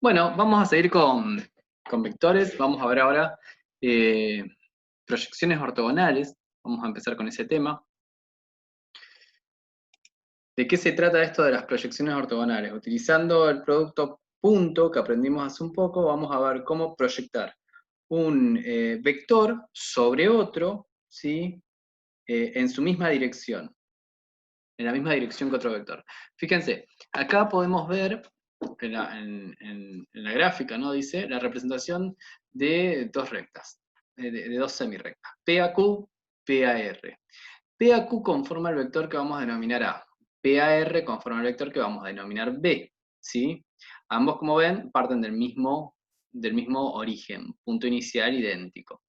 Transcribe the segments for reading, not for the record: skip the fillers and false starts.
Bueno, vamos a seguir con vectores. Vamos a ver ahora eh, proyecciones ortogonales. Vamos a empezar con ese tema. ¿De qué se trata esto de las proyecciones ortogonales? Utilizando el producto punto que aprendimos hace un poco, vamos a ver cómo proyectar un vector sobre otro, ¿sí? En su misma dirección, en la misma dirección que otro vector. Fíjense, acá podemos ver en la gráfica, ¿no? Dice la representación de dos rectas, de dos semirrectas, PAQ, PAR. PAQ conforma el vector que vamos a denominar A, PAR conforma el vector que vamos a denominar B, ¿sí? Ambos, como ven, parten del mismo origen, punto inicial idéntico,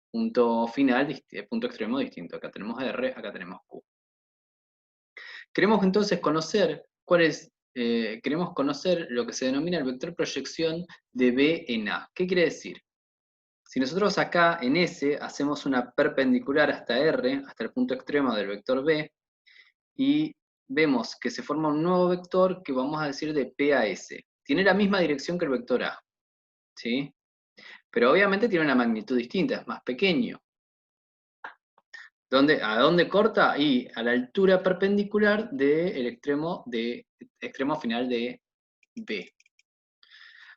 punto final, punto extremo distinto. Acá tenemos R, acá tenemos Q. Queremos entonces conocer queremos conocer lo que se denomina el vector proyección de B en A. ¿Qué quiere decir? Si nosotros acá en S hacemos una perpendicular hasta R, hasta el punto extremo del vector B, y vemos que se forma un nuevo vector que vamos a decir de P a S. Tiene la misma dirección que el vector A, ¿sí? Pero obviamente tiene una magnitud distinta, es más pequeño. ¿A dónde corta? Y a la altura perpendicular del extremo final de B.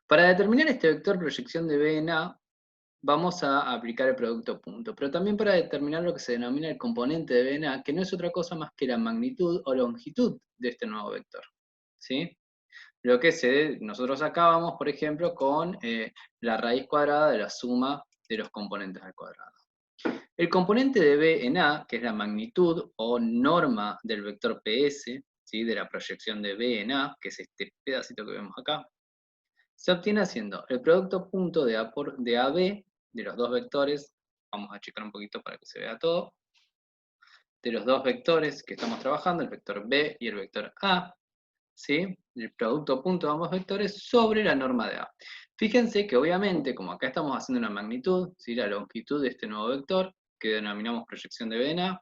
Para determinar este vector proyección de B en A, vamos a aplicar el producto punto, pero también para determinar lo que se denomina el componente de B en A, que no es otra cosa más que la magnitud o longitud de este nuevo vector, ¿sí? Lo que nosotros acabamos, por ejemplo, con la raíz cuadrada de la suma de los componentes al cuadrado. El componente de B en A, que es la magnitud o norma del vector PS, ¿sí? De la proyección de B en A, que es este pedacito que vemos acá, se obtiene haciendo el producto punto de AB, de los dos vectores, vamos a checar un poquito para que se vea todo, de los dos vectores que estamos trabajando, el vector B y el vector A, ¿sí? El producto punto de ambos vectores sobre la norma de A. Fíjense que obviamente, como acá estamos haciendo una magnitud, ¿sí? La longitud de este nuevo vector, que denominamos proyección de B en A,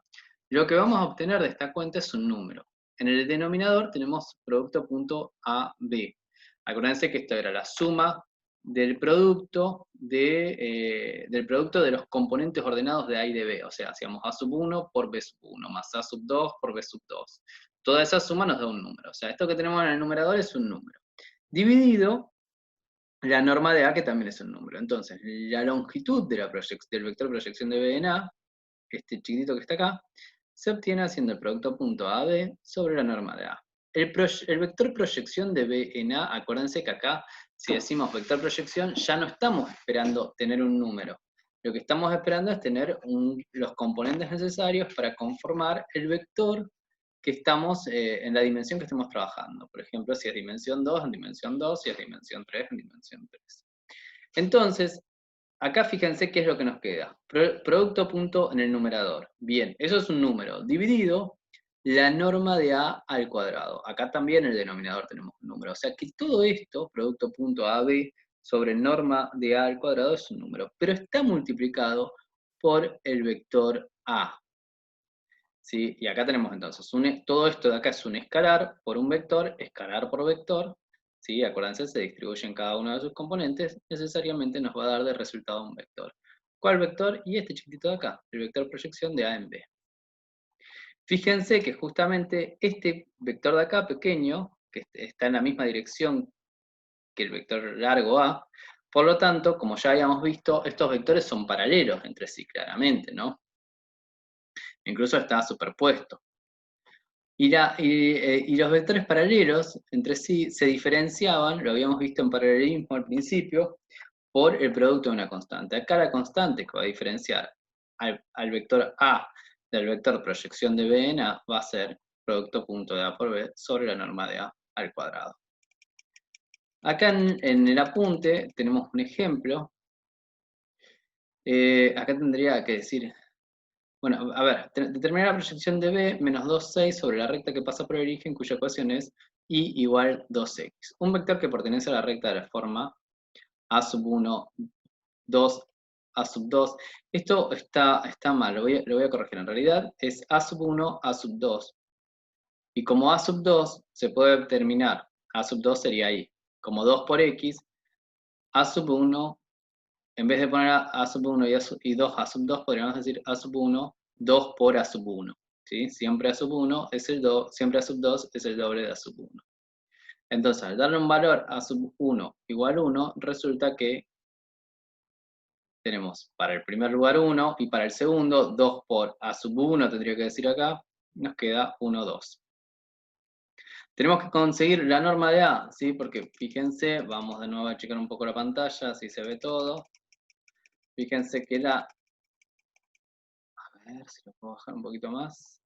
lo que vamos a obtener de esta cuenta es un número. En el denominador tenemos producto punto AB. Acuérdense que esto era la suma del producto de los componentes ordenados de A y de B. O sea, hacíamos A sub 1 por B sub 1, más A sub 2 por B sub 2. Toda esa suma nos da un número. O sea, esto que tenemos en el numerador es un número. Dividido la norma de A, que también es un número. Entonces, la longitud del vector proyección de B en A, este chiquitito que está acá, se obtiene haciendo el producto punto AB sobre la norma de A. El vector proyección de B en A, acuérdense que acá, si decimos vector proyección, ya no estamos esperando tener un número. Lo que estamos esperando es tener los componentes necesarios para conformar el vector que estamos en la dimensión que estemos trabajando. Por ejemplo, si es dimensión 2, en dimensión 2, si es dimensión 3, en dimensión 3. Entonces, acá fíjense qué es lo que nos queda. Producto punto en el numerador. Bien, eso es un número. Dividido la norma de A al cuadrado. Acá también en el denominador tenemos un número. O sea que todo esto, producto punto AB sobre norma de A al cuadrado, es un número. Pero está multiplicado por el vector A. ¿Sí? Y acá tenemos entonces, todo esto de acá es un escalar por un vector, escalar por vector, ¿sí? Acuérdense, se distribuye en cada uno de sus componentes, necesariamente nos va a dar de resultado un vector. ¿Cuál vector? Y este chiquitito de acá, el vector proyección de A en B. Fíjense que justamente este vector de acá, pequeño, que está en la misma dirección que el vector largo A, por lo tanto, como ya habíamos visto, estos vectores son paralelos entre sí, claramente, ¿no? Incluso está superpuesto. Y los vectores paralelos entre sí se diferenciaban, lo habíamos visto en paralelismo al principio, por el producto de una constante. Acá la constante que va a diferenciar al vector A del vector proyección de B en A va a ser producto punto de A por B sobre la norma de A al cuadrado. Acá en el apunte tenemos un ejemplo. Acá tendría que decir, bueno, a ver, determinar la proyección de B menos 2,6 sobre la recta que pasa por el origen, cuya ecuación es y igual 2x. Un vector que pertenece a la recta de la forma a sub 1, 2, a sub 2. Esto está mal, lo voy a corregir. En realidad es a sub 1, a sub 2. Y como a sub 2 se puede determinar, a sub 2 sería y, como 2 por x, A sub 1, en vez de poner a sub 1 y 2 a sub 2, podríamos decir a sub 1, 2 por a sub 1. ¿Sí? Siempre a sub 1 es el siempre a sub 2 es el doble de a sub 1. Entonces, al darle un valor a sub 1 igual 1, resulta que tenemos para el primer lugar 1 y para el segundo 2 por a sub 1, tendría que decir acá, nos queda 1, 2. Tenemos que conseguir la norma de A, ¿sí? Porque fíjense, vamos de nuevo a checar un poco la pantalla, así se ve todo. Fíjense que a ver si lo puedo bajar un poquito más.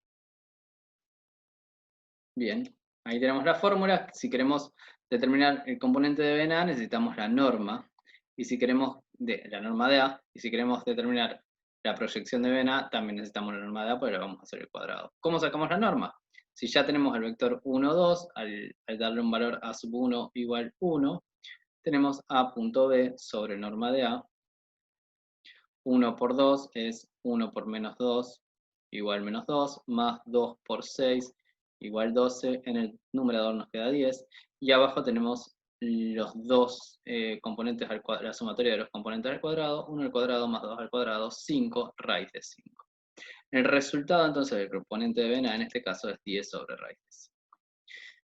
Bien, ahí tenemos la fórmula. Si queremos determinar el componente de BNA, necesitamos la norma. Y si queremos, la norma de A, y si queremos determinar la proyección de BNA, también necesitamos la norma de A, porque le vamos a hacer el cuadrado. ¿Cómo sacamos la norma? Si ya tenemos el vector 1, 2, al darle un valor a sub 1 igual 1, tenemos A punto B sobre norma de A. 1 por 2 es 1 por menos 2 igual menos 2, más 2 por 6 igual 12, en el numerador nos queda 10, y abajo tenemos los dos componentes al cuadrado, la sumatoria de los componentes al cuadrado, 1 al cuadrado más 2 al cuadrado, 5 raíz de 5. El resultado entonces del componente de BNA en este caso es 10 sobre raíz de 5.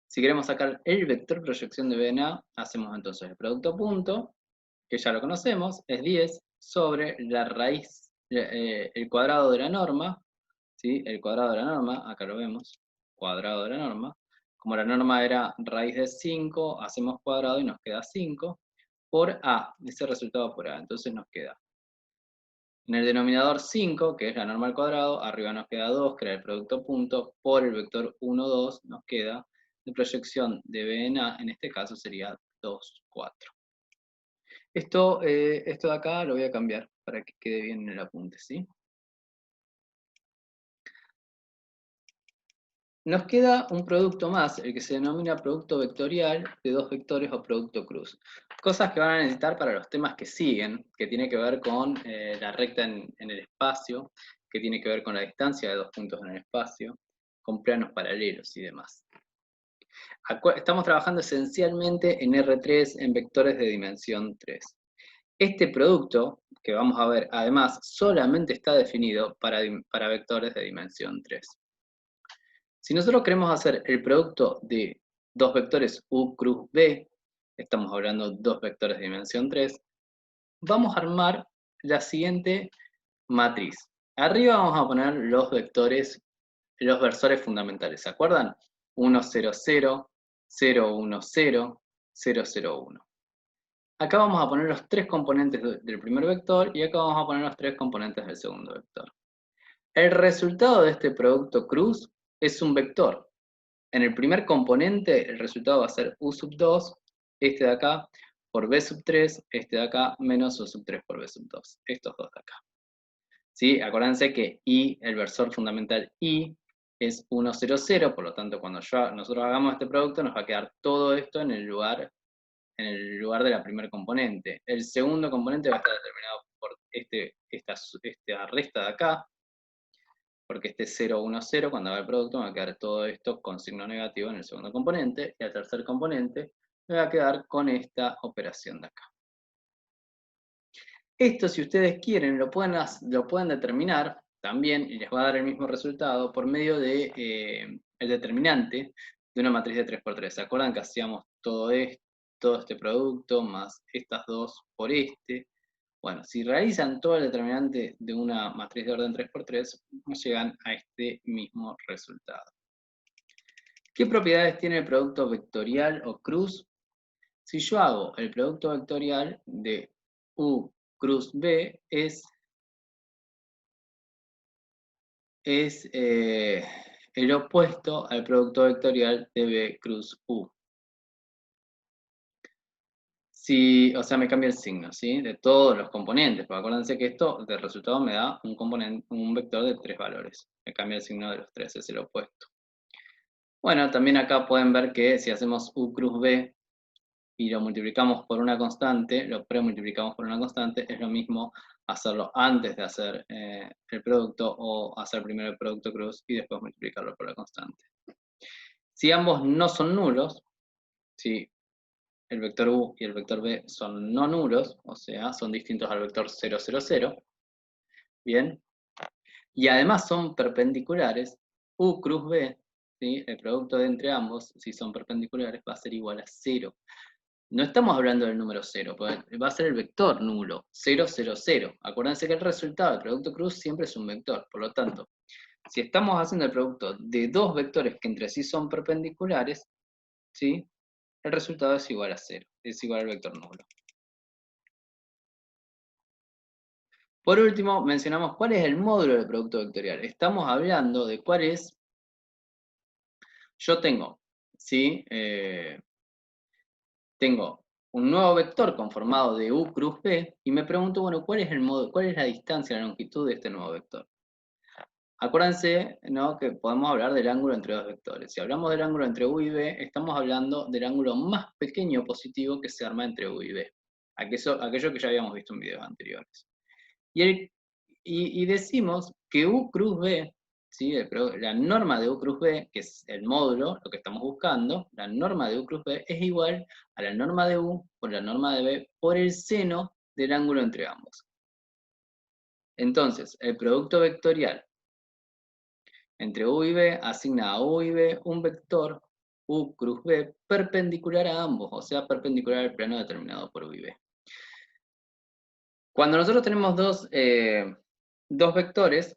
Si queremos sacar el vector proyección de BNA, hacemos entonces el producto punto, que ya lo conocemos, es 10 sobre la raíz, el cuadrado de la norma, ¿sí? El cuadrado de la norma, acá lo vemos, cuadrado de la norma. Como la norma era raíz de 5, hacemos cuadrado y nos queda 5 por A, ese resultado por A. Entonces nos queda en el denominador 5, que es la norma al cuadrado, arriba nos queda 2, que era el producto punto, por el vector 1, 2, nos queda de proyección de BNA, en este caso sería 2, 4. Esto de acá lo voy a cambiar para que quede bien en el apunte, ¿sí? Nos queda un producto más, el que se denomina producto vectorial de dos vectores o producto cruz. Cosas que van a necesitar para los temas que siguen, que tiene que ver con la recta en el espacio, que tiene que ver con la distancia de dos puntos en el espacio, con planos paralelos y demás. Estamos trabajando esencialmente en R3, en vectores de dimensión 3. Este producto, que vamos a ver además, solamente está definido para vectores de dimensión 3. Si nosotros queremos hacer el producto de dos vectores U cruz B, estamos hablando de dos vectores de dimensión 3, vamos a armar la siguiente matriz. Arriba vamos a poner los vectores, los versores fundamentales, ¿se acuerdan? 1, 0, 0, 0, 1, 0, 0, 0, 1. Acá vamos a poner los tres componentes del primer vector y acá vamos a poner los tres componentes del segundo vector. El resultado de este producto cruz es un vector. En el primer componente el resultado va a ser U sub 2, este de acá, por B sub 3, este de acá, menos U sub 3 por B sub 2. Estos dos de acá. ¿Sí? Acuérdense que I, el versor fundamental I, es 1, 0, 0, por lo tanto cuando nosotros hagamos este producto nos va a quedar todo esto en el lugar de la primer componente. El segundo componente va a estar determinado por esta resta de acá, porque este 0, 1, 0, cuando haga el producto me va a quedar todo esto con signo negativo en el segundo componente, y al tercer componente me va a quedar con esta operación de acá. Esto, si ustedes quieren, lo pueden determinar también, y les va a dar el mismo resultado, por medio de el determinante de una matriz de 3×3. ¿Se acuerdan que hacíamos todo este producto, más estas dos por este? Bueno, si realizan todo el determinante de una matriz de orden 3×3, llegan a este mismo resultado. ¿Qué propiedades tiene el producto vectorial o cruz? Si yo hago el producto vectorial de U cruz B, es el opuesto al producto vectorial de B cruz U. O sea, me cambia el signo, ¿sí? De todos los componentes, porque acuérdense que esto de resultado me da un vector de 3 valores. Me cambia el signo de los 3, es el opuesto. Bueno, también acá pueden ver que si hacemos U cruz B y lo multiplicamos por una constante, lo premultiplicamos por una constante, es lo mismo hacerlo antes de hacer el producto o hacer primero el producto cruz y después multiplicarlo por la constante. Si ambos no son nulos, si el vector u y el vector b son no nulos, o sea, son distintos al vector 0, 0, 0. Bien. Y además son perpendiculares, u cruz b, ¿sí? El producto de entre ambos, si son perpendiculares, va a ser igual a 0. No estamos hablando del número 0, va a ser el vector nulo, 0, 0, 0. Acuérdense que el resultado del producto cruz siempre es un vector, por lo tanto, si estamos haciendo el producto de dos vectores que entre sí son perpendiculares, ¿sí? El resultado es igual a 0, es igual al vector nulo. Por último, mencionamos cuál es el módulo del producto vectorial. Estamos hablando de cuál es. Yo tengo, ¿sí? Tengo un nuevo vector conformado de u cruz b y me pregunto, bueno, ¿cuál es el modo, cuál es la distancia, la longitud de este nuevo vector? Acuérdense, ¿no?, que podemos hablar del ángulo entre dos vectores. Si hablamos del ángulo entre u y b, estamos hablando del ángulo más pequeño positivo que se arma entre u y b. Aquello que ya habíamos visto en videos anteriores. Y decimos que u cruz b, ¿sí? La norma de u cruz b, que es el módulo, lo que estamos buscando, la norma de u cruz b es igual a la norma de u por la norma de b por el seno del ángulo entre ambos. Entonces, el producto vectorial entre u y b asigna a u y b un vector u cruz b perpendicular a ambos, o sea, perpendicular al plano determinado por u y b. Cuando nosotros tenemos dos vectores,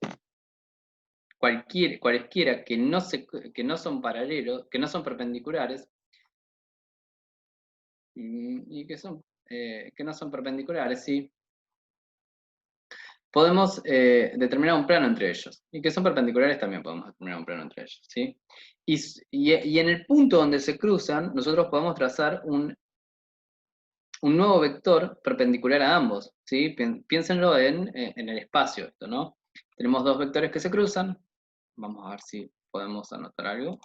cualesquiera que no son paralelos, que no son perpendiculares, y que no son perpendiculares, ¿sí? Podemos determinar un plano entre ellos. Y que son perpendiculares también podemos determinar un plano entre ellos, ¿sí? Y en el punto donde se cruzan, nosotros podemos trazar un nuevo vector perpendicular a ambos, ¿sí? Piénsenlo en el espacio, esto, ¿no? Tenemos dos vectores que se cruzan. Vamos a ver si podemos anotar algo.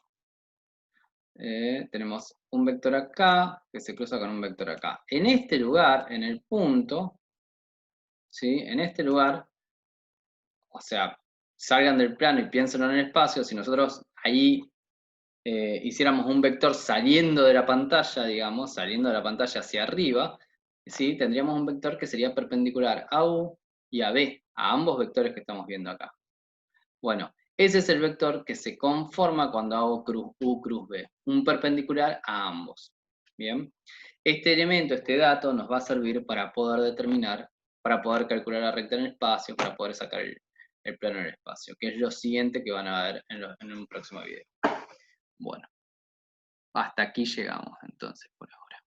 Tenemos un vector acá que se cruza con un vector acá. En este lugar, en el punto, ¿sí? En este lugar, o sea, salgan del plano y piensen en el espacio, si nosotros ahí hiciéramos un vector saliendo de la pantalla, digamos, saliendo de la pantalla hacia arriba, ¿sí? Tendríamos un vector que sería perpendicular a U y a B, a ambos vectores que estamos viendo acá. Bueno, ese es el vector que se conforma cuando hago U cruz B, un perpendicular a ambos. Bien, este elemento, este dato, nos va a servir para poder determinar, para poder calcular la recta en el espacio, para poder sacar el plano en el espacio, que es lo siguiente que van a ver en un próximo video. Bueno, hasta aquí llegamos entonces por ahora.